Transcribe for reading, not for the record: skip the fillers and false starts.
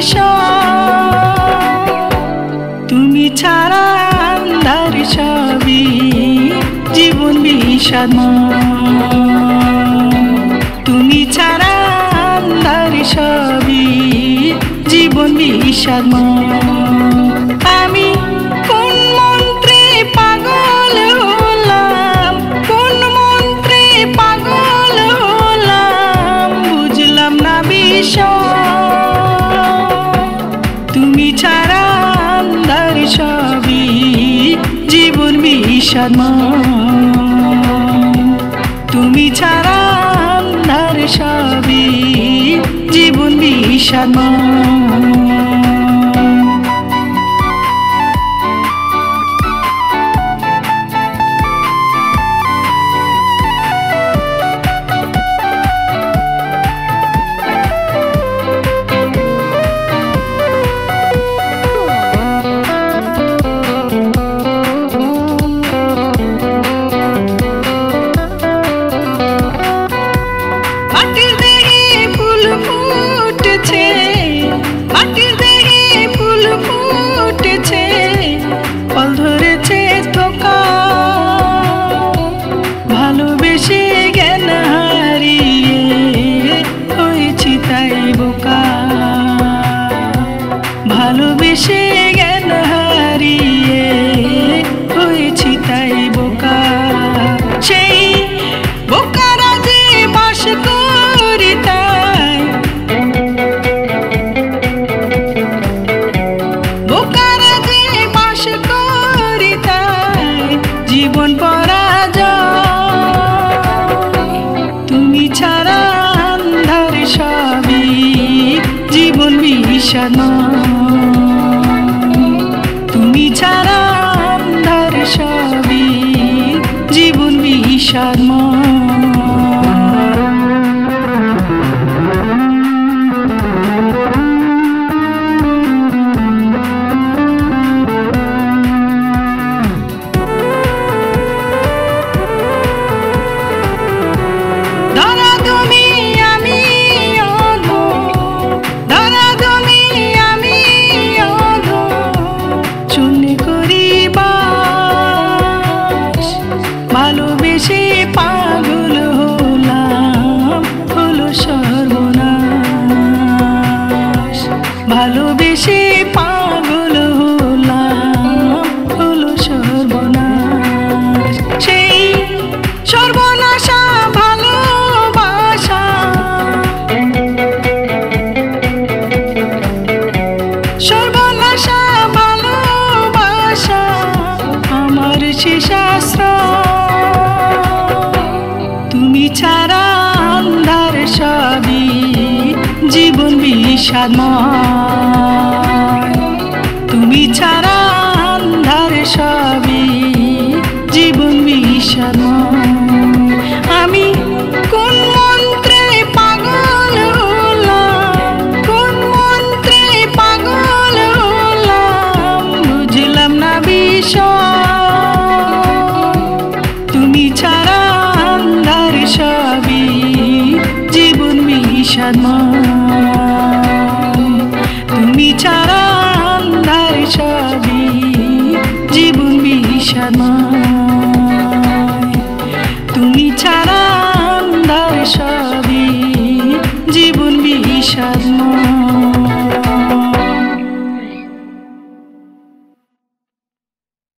বিষয় তুমি ছাড়া আন্ধার সবই জীবন বিষাদময় তুমি ছাড়া আন্ধার সবই জীবন বিষাদময় আমি কোন মন্ত্রে পাগল হলাম কোন মন্ত্রে পাগল হলাম বুঝলাম না বিষয় তুমি ছাড়া আন্ধার সবই জীবন বিষাদময় তুমি ছাড়া আন্ধার সবই জীবন বিষাদময় ভালোবেসে জ্ঞান হারিয়ে হয়েছি তাই বোকা সেই বোকারা যে বাস করি তাই বোকারা যে বাস করি তাই জীবন পরাজয় তুমি ছাড়া আন্ধার সবই জীবন বিষাদময় তুমি ছাড়া আন্ধার সবই জীবন বিষাদময় ভালোবেসে পাগল হলাম হলো সর্বনাশ ভালোবেসে পাগল হলাম হলো সর্বনাশ সেই সর্বনাশা ভালোবাসা সর্বনাশা ভালোবাসা আমার শেষ তুমি ছাড়া আন্ধার সবই জীবন বিষাদময় তুমি ছাড়া আন্ধার সবই জীবন বিষাদময় আমি কোন মন্ত্রে পাগল হলাম কোন মন্ত্রে পাগল হলাম বুঝলাম না বিষয় তুমি ছাড়া আন্ধার সবই জীবন বিষাদময় তুমি ছাড়া আন্ধার সবই জীবন বিষাদময়